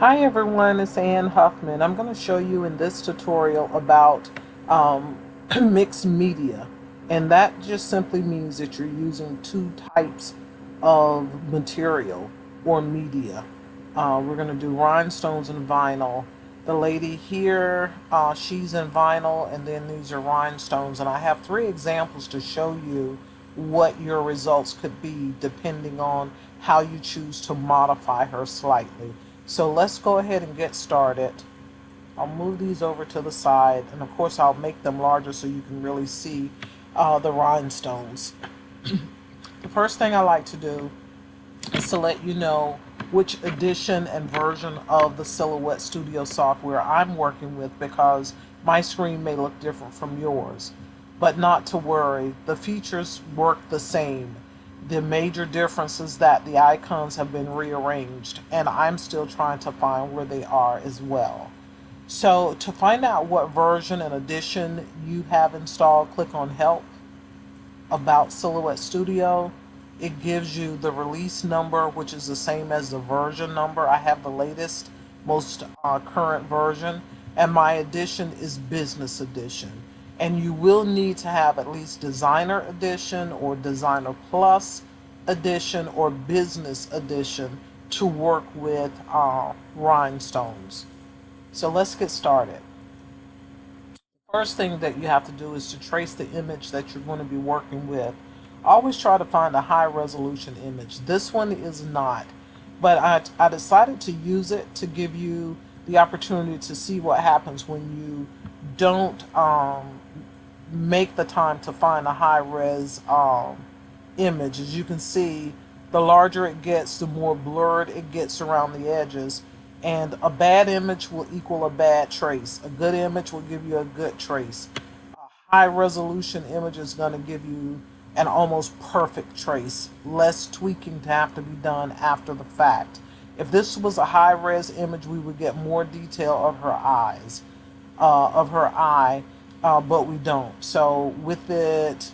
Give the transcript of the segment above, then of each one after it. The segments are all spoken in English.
Hi everyone, it's Ann Huffman. I'm going to show you in this tutorial about um, mixed media. And that just simply means that you're using two types of material or media. We're going to do rhinestones and vinyl. The lady here, she's in vinyl, and then these are rhinestones. And I have three examples to show you what your results could be depending on how you choose to modify her slightly. So let's go ahead and get started. I'll move these over to the side, and of course I'll make them larger so you can really see the rhinestones. The first thing I like to do is to let you know which edition and version of the Silhouette Studio software I'm working with, because my screen may look different from yours. But not to worry, the features work the same. The major difference is that the icons have been rearranged, and I'm still trying to find where they are as well. So to find out what version and edition you have installed, click on Help, About Silhouette Studio. It gives you the release number, which is the same as the version number. I have the latest, most current version, and my edition is Business Edition. And you will need to have at least Designer Edition or Designer Plus Edition or Business Edition to work with rhinestones. So let's get started. First thing that you have to do is to trace the image that you're going to be working with. Always try to find a high resolution image. This one is not, but I decided to use it to give you the opportunity to see what happens when you don't make the time to find a high res image. As you can see, the larger it gets, the more blurred it gets around the edges. And a bad image will equal a bad trace. A good image will give you a good trace. A high resolution image is going to give you an almost perfect trace. Less tweaking to have to be done after the fact. If this was a high res image, we would get more detail of her eyes, of her eye, but we don't. So with it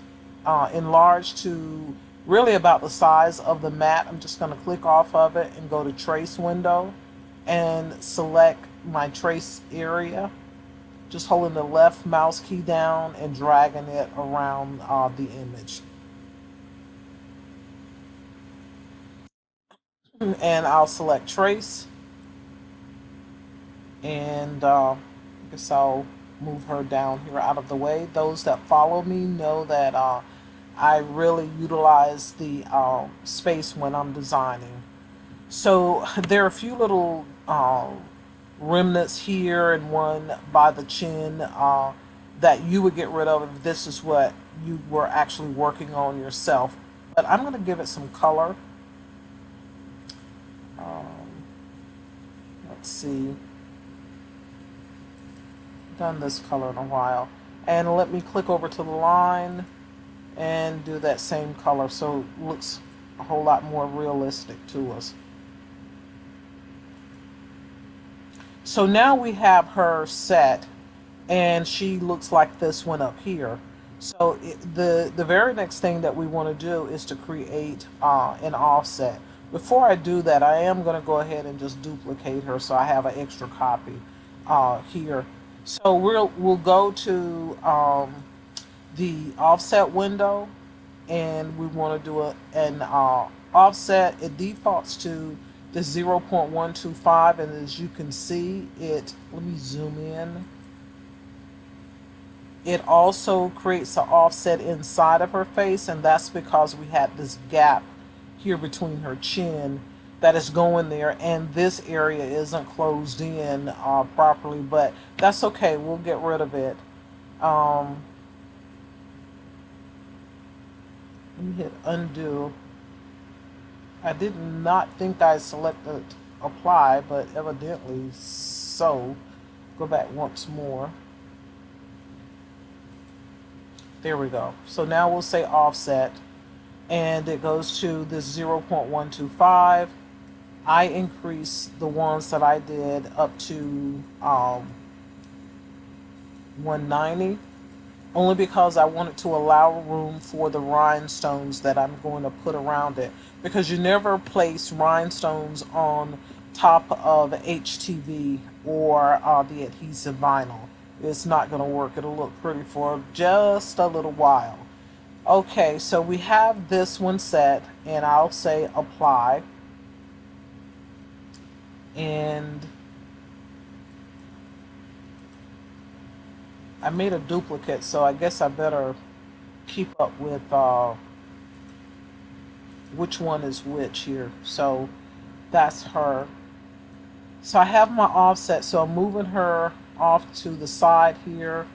enlarged to really about the size of the mat, I'm just going to click off of it and go to Trace window and select my trace area, just holding the left mouse key down and dragging it around the image. And I'll select trace, and I guess I'll move her down here out of the way. Those that follow me know that I really utilize the space when I'm designing. So there are a few little remnants here and one by the chin that you would get rid of if this is what you were actually working on yourself. But I'm going to give it some color. Um, let's see, done this color in a while. And let me click over to the line and do that same color so it looks a whole lot more realistic to us. So now we have her set, and she looks like this one up here. So the very next thing that we want to do is to create an offset. Before I do that, I am going to go ahead and just duplicate her so I have an extra copy here. So we'll go to the offset window, and we want to do an offset. It defaults to the 0.125, and as you can see, let me zoom in. It also creates an offset inside of her face, and that's because we had this gap here between her chin that is going there, and this area isn't closed in properly, but that's okay. We'll get rid of it. Um, Let me hit undo. I did not think I selected apply, but evidently so. Go back once more. There we go. So now we'll say offset, and it goes to this 0.125. I increase the ones that I did up to 190, only because I wanted to allow room for the rhinestones that I'm going to put around it, because you never place rhinestones on top of HTV or the adhesive vinyl. It's not going to work. It'll look pretty for just a little while. Okay, so we have this one set, and I'll say apply. And I made a duplicate, so I guess I better keep up with which one is which here. So that's her. So I have my offset, so I'm moving her off to the side here.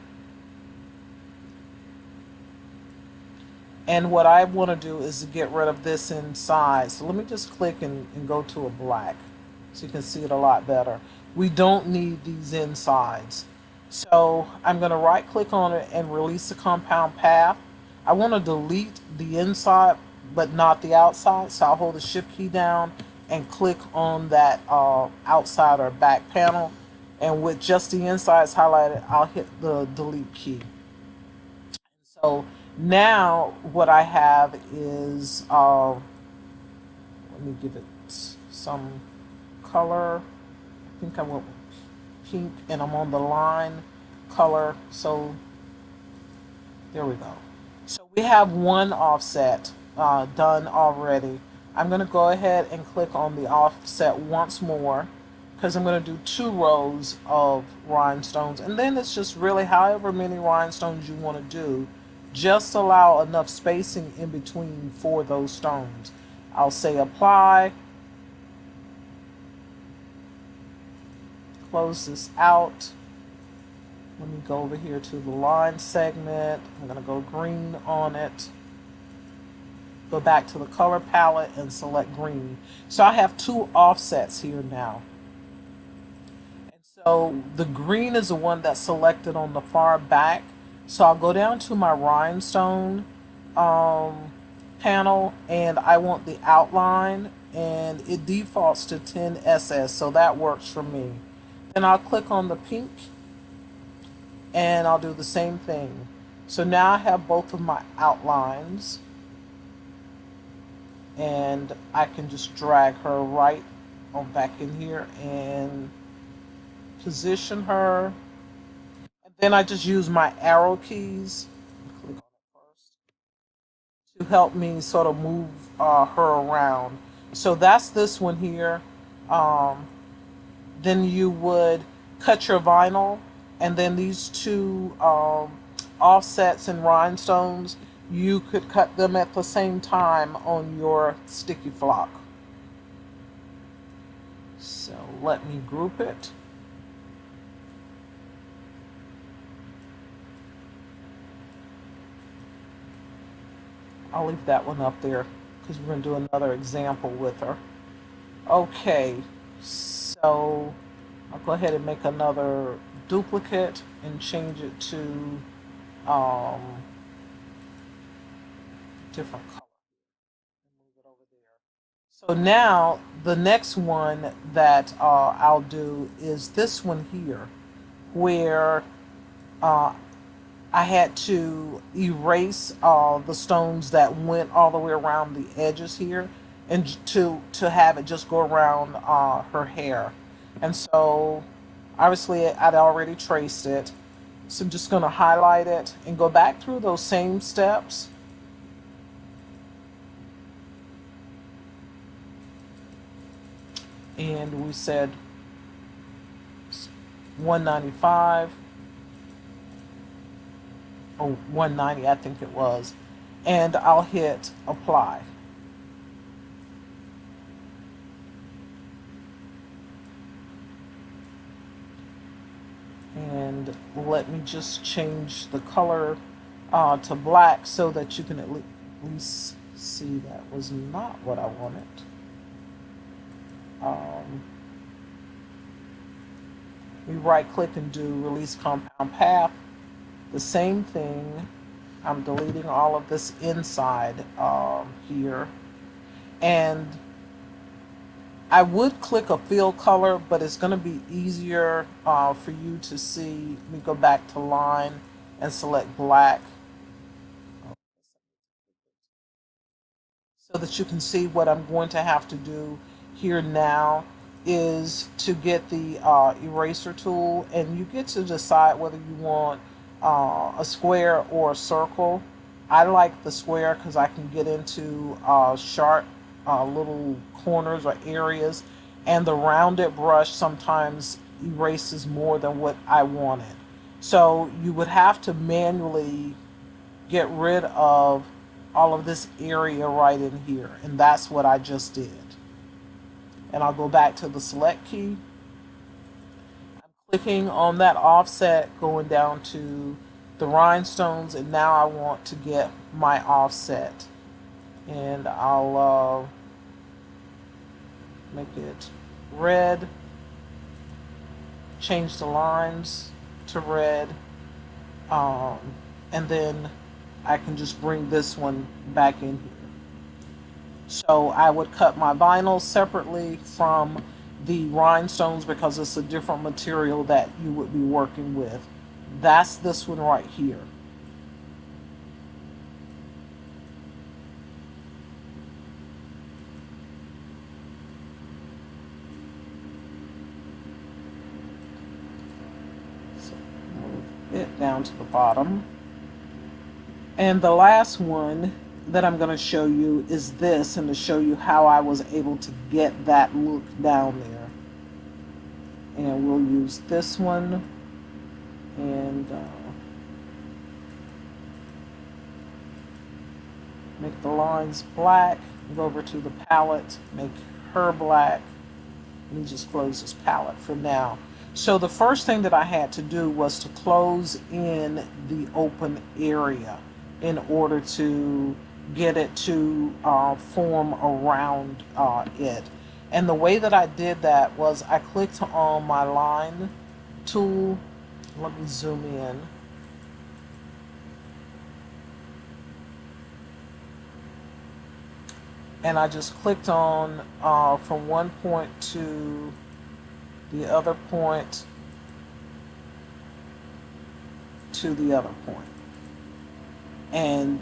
And what I want to do is to get rid of this inside. So let me just click and go to a black so you can see it a lot better. We don't need these insides. So I'm going to right click on it and release the compound path. I want to delete the inside but not the outside. So I'll hold the shift key down and click on that outside or back panel. And with just the insides highlighted, I'll hit the delete key. So now what I have is, let me give it some color. I think I went with pink and I'm on the line color. So there we go. So we have one offset done already. I'm going to go ahead and click on the offset once more because I'm going to do 2 rows of rhinestones, and then it's just really however many rhinestones you want to do. Just allow enough spacing in between for those stones. I'll say apply, close this out. Let me go over here to the line segment. I'm going to go green on it. Go back to the color palette and select green. So I have 2 offsets here now. And so the green is the one that's selected on the far back. So I'll go down to my rhinestone panel and I want the outline, and it defaults to 10 SS, so that works for me. Then I'll click on the pink and I'll do the same thing. So now I have both of my outlines, and I can just drag her right on back in here and position her. And then I just use my arrow keys, click on it first, to help me sort of move her around. So that's this one here. Um, then you would cut your vinyl, and then these 2 offsets and rhinestones, you could cut them at the same time on your sticky flock. So let me group it. I'll leave that one up there because we're going to do another example with her. Okay, so I'll go ahead and make another duplicate and change it to different color. Move it over there. So now the next one that I'll do is this one here, where uh, I had to erase the stones that went all the way around the edges here, and to have it just go around her hair. And so obviously I'd already traced it, so I'm just going to highlight it and go back through those same steps. And we said 195 or 190, I think it was, and I'll hit apply. And let me just change the color to black so that you can at least see that was not what I wanted. We right click and do release compound path. The same thing. I'm deleting all of this inside here, and I would click a fill color, but it's going to be easier for you to see. Let me go back to line and select black so that you can see what I'm going to have to do here now. is to get the eraser tool, and you get to decide whether you want a square or a circle. I like the square because I can get into sharp little corners or areas, and the rounded brush sometimes erases more than what I wanted. So you would have to manually get rid of all of this area right in here, and that's what I just did. And I'll go back to the select key, clicking on that offset, going down to the rhinestones, and now I want to get my offset. And I'll make it red, change the lines to red, um, and then I can just bring this one back in here. So I would cut my vinyl separately from the rhinestones because it's a different material that you would be working with. That's this one right here. So move it down to the bottom. And the last one that I'm going to show you is this, and to show you how I was able to get that look down there. And we'll use this one, and make the lines black. Go over to the palette, make her black. Let me just close this palette for now. So the first thing that I had to do was to close in the open area in order to get it to form around it. And the way that I did that was I clicked on my line tool. Let me zoom in. And I just clicked on from one point to the other point to the other point. And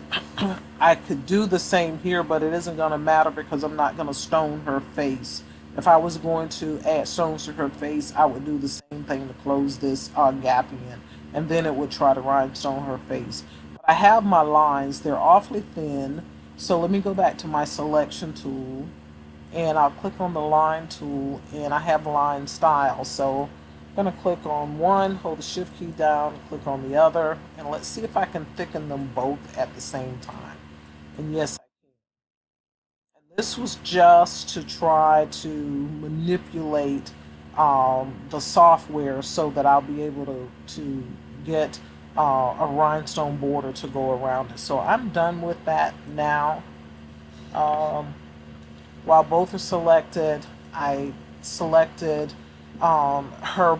I could do the same here, but it isn't going to matter because I'm not going to stone her face. If I was going to add stones to her face, I would do the same thing to close this gap in, and then it would try to rhinestone her face. But I have my lines, they're awfully thin, so let me go back to my selection tool, and I'll click on the line tool, and I have line style. So I'm going to click on one, hold the shift key down, click on the other, and let's see if I can thicken them both at the same time. And yes, I can. And this was just to try to manipulate the software so that I'll be able to get a rhinestone border to go around it. So I'm done with that now. Um, while both are selected, I selected her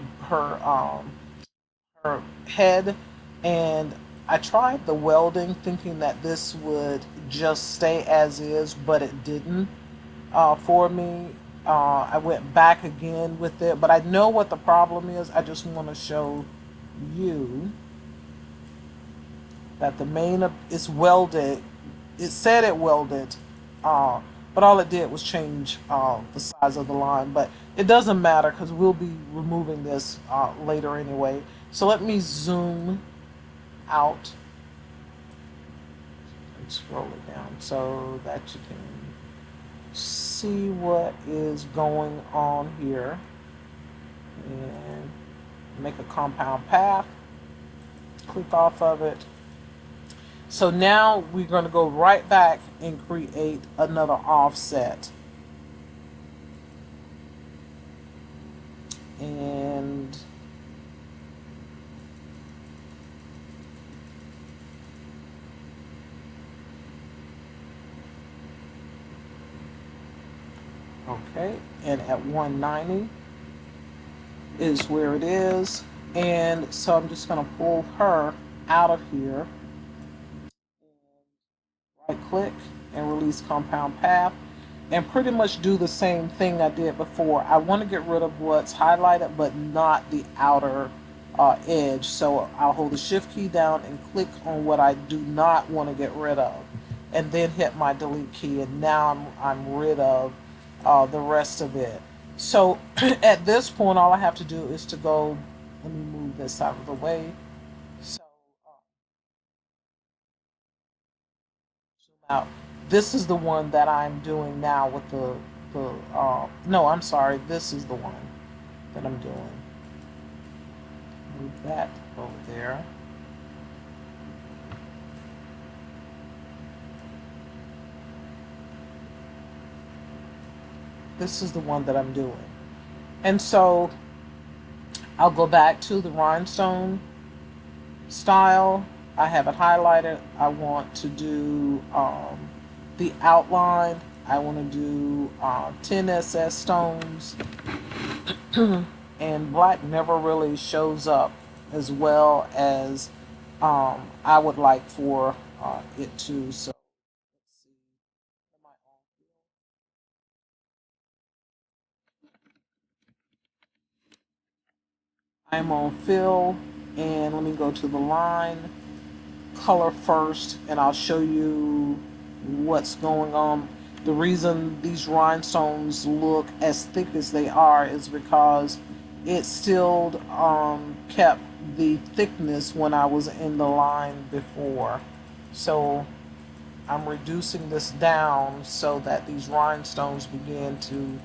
head, and I tried the welding thinking that this would just stay as is, but it didn't for me. I went back again with it, but I know what the problem is. I just want to show you that the main is welded. It said it welded, uh, but all it did was change the size of the line. But it doesn't matter because we'll be removing this later anyway. So let me zoom out and scroll it down so that you can see what is going on here, and make a compound path, click off of it. So now we're going to go right back and create another offset. And okay, and at 190 is where it is. And so I'm just going to pull her out of here, right click and release compound path, and pretty much do the same thing I did before. I want to get rid of what's highlighted but not the outer edge, so I'll hold the shift key down and click on what I do not want to get rid of, and then hit my delete key, and now I'm rid of the rest of it. So at this point, all I have to do is to go, let me move this out of the way. So zoom out. This is the one that I'm doing now with no, I'm sorry. This is the one that I'm doing. Move that over there. This is the one that I'm doing. And so I'll go back to the rhinestone style. I have it highlighted. I want to do the outline. I want to do 10 SS stones. And black never really shows up as well as I would like for it to. So let's see. Am I on fill? I'm on fill, and let me go to the line color first, and I'll show you what's going on. The reason these rhinestones look as thick as they are is because it still kept the thickness when I was in the line before. So I'm reducing this down so that these rhinestones begin to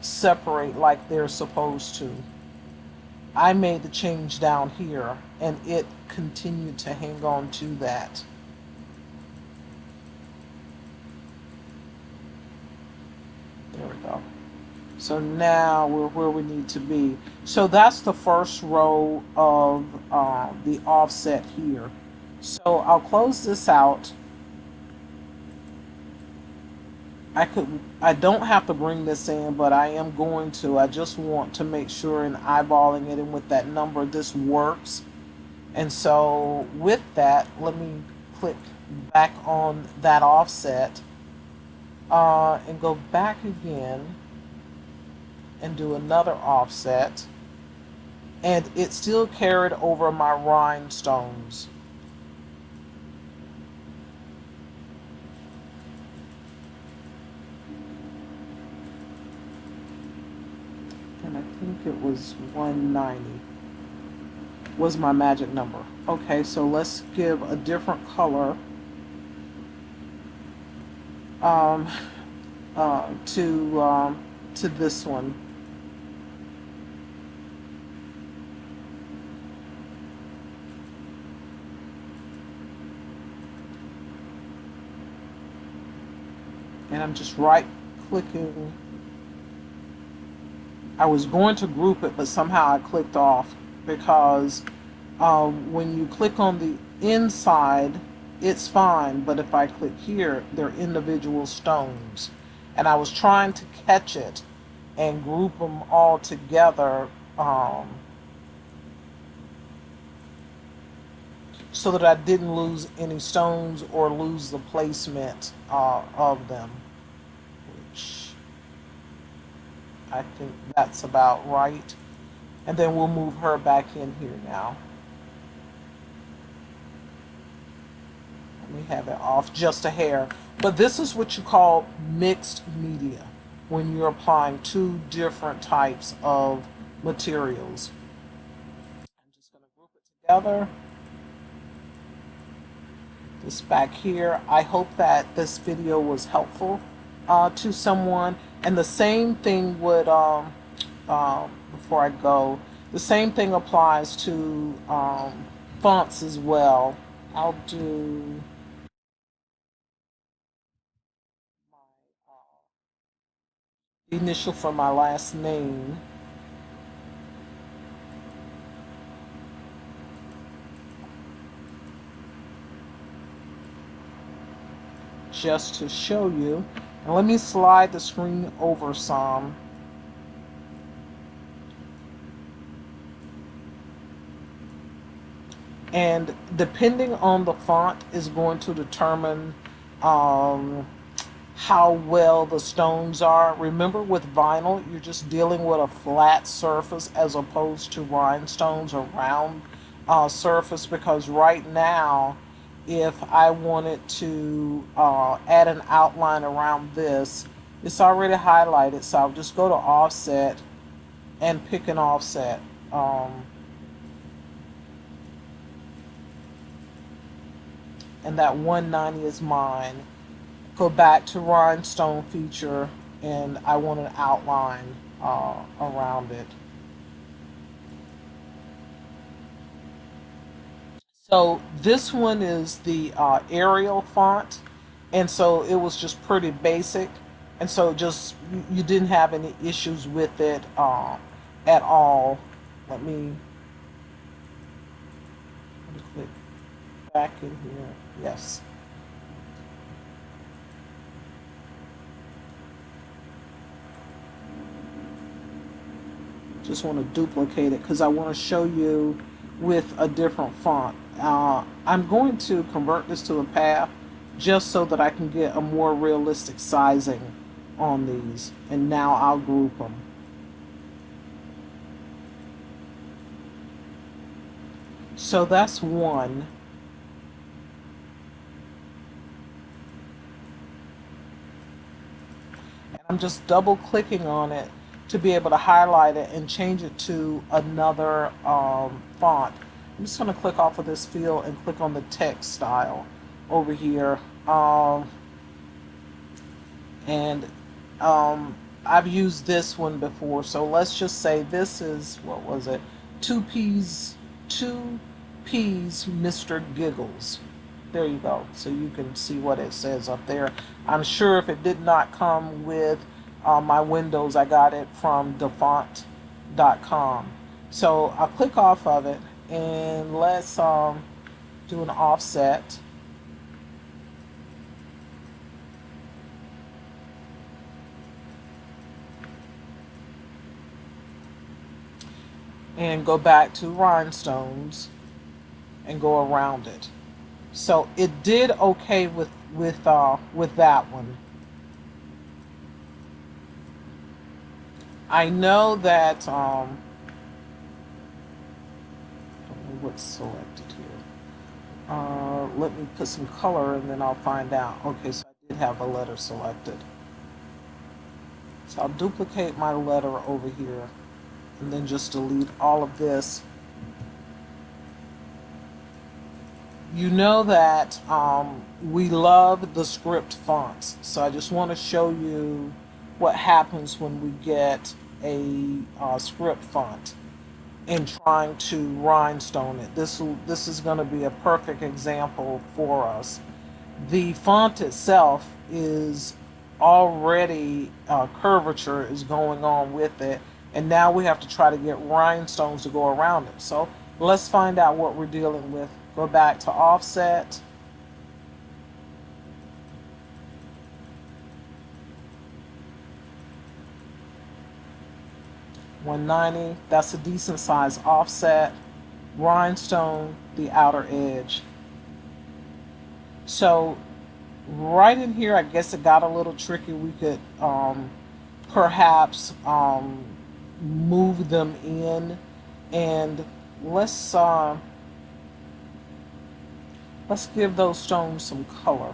separate like they're supposed to. I made the change down here and it continued to hang on to that. There we go. So now we're where we need to be. So that's the first row of the offset here. So I'll close this out. I don't have to bring this in, but I am going to. I just want to make sure in eyeballing it and with that number this works. And so with that, let me click back on that offset and go back again and do another offset. And it still carried over my rhinestones. And I think it was 190 was my magic number. Okay, so let's give a different color um, to this one. And I'm just right clicking. I was going to group it, but somehow I clicked off because when you click on the inside, it's fine. But if I click here, they're individual stones. And I was trying to catch it and group them all together so that I didn't lose any stones or lose the placement of them, which I think that's about right. And then we'll move her back in here now. Let me have it off just a hair. But this is what you call mixed media when you're applying two different types of materials. I'm just going to group it together. This back here. I hope that this video was helpful to someone. And the same thing would, before I go, the same thing applies to fonts as well. I'll do my initial for my last name just to show you. And let me slide the screen over some. And depending on the font is going to determine how well the stones are. Remember, with vinyl, you're just dealing with a flat surface as opposed to rhinestones or round surface, because right now, if I wanted to add an outline around this, It's already highlighted, so I'll just go to offset and pick an offset. And that 190 is mine. Go back to rhinestone feature, and I want an outline around it. So this one is the Arial font, and so it was just pretty basic, and so just you didn't have any issues with it at all. Let me, let me click back in here. Yes. Just want to duplicate it because I want to show you with a different font. I'm going to convert this to a path just so that I can get a more realistic sizing on these. And now I'll group them. So that's one. And I'm just double clicking on it to be able to highlight it and change it to another font. I'm just going to click off of this field and click on the text style over here. And I've used this one before, so let's just say this is, what was it, two P's Mr. Giggles. There you go, so you can see what it says up there. I'm sure if it did not come with my Windows, I got it from defont.com. So I'll click off of it, and let's do an offset. And go back to Rhinestones and go around it. So it did okay with that one. I know that what's selected here. Let me put some color and then I'll find out. Okay, so I did have a letter selected. So I'll duplicate my letter over here and then just delete all of this. You know that we love the script fonts, so I just want to show you what happens when we get a script font and trying to rhinestone it. This is going to be a perfect example for us. The font itself is already curvature is going on with it, and now we have to try to get rhinestones to go around it. So let's find out what we're dealing with. Go back to offset. $190, that's a decent size offset. Rhinestone, the outer edge. So right in here, I guess it got a little tricky. We could perhaps move them in, and let's give those stones some color.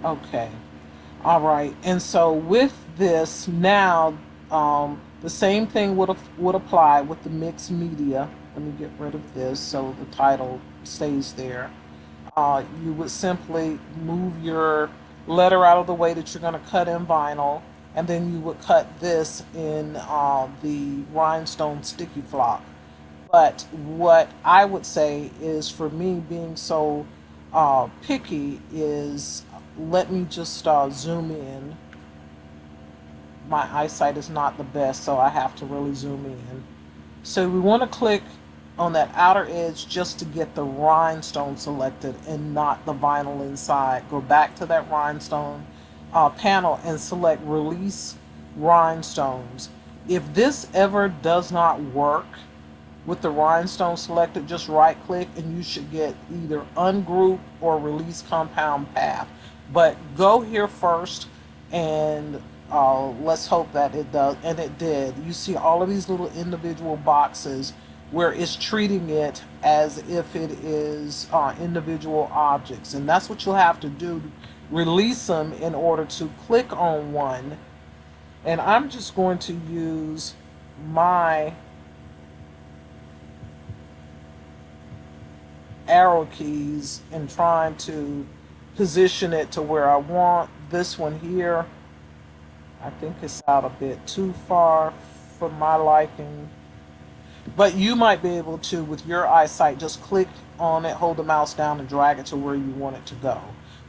Okay. All right. And so with this now, the same thing would apply with the mixed media. Let me get rid of this so the title stays there. You would simply move your letter out of the way that you're going to cut in vinyl, and then you would cut this in the rhinestone sticky flock. But what I would say is, for me being so picky, is let me just zoom in. My eyesight is not the best, so I have to really zoom in. So we want to click on that outer edge just to get the rhinestone selected and not the vinyl inside. Go back to that rhinestone panel and select release rhinestones. If this ever does not work with the rhinestone selected, just right click and you should get either ungroup or release compound path. But go here first and Let's hope that it does. And it did. You see all of these little individual boxes where it's treating it as if it is individual objects. And that's what you'll have to do. Release them in order to click on one. And I'm just going to use my arrow keys and trying to position it to where I want. This one here, I think it's out a bit too far for my liking. But you might be able to, with your eyesight, just click on it, hold the mouse down, and drag it to where you want it to go.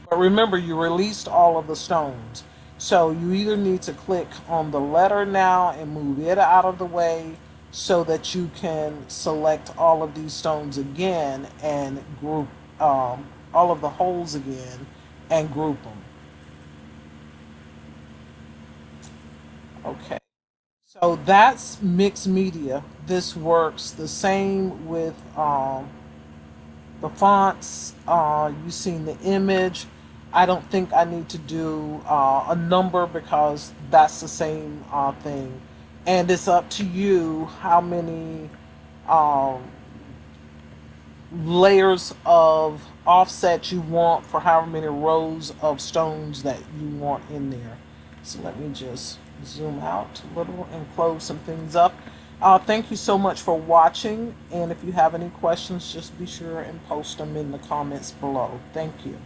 But remember, you released all of the stones. So you either need to click on the letter now and move it out of the way so that you can select all of these stones again and group all of the holes again and group them. Okay. So that's mixed media. This works the same with the fonts. You've seen the image. I don't think I need to do a number because that's the same thing. And it's up to you how many um, layers of offset you want for however many rows of stones that you want in there. So let me just zoom out a little and close some things up. Thank you so much for watching, and if you have any questions, just be sure and post them in the comments below. Thank you.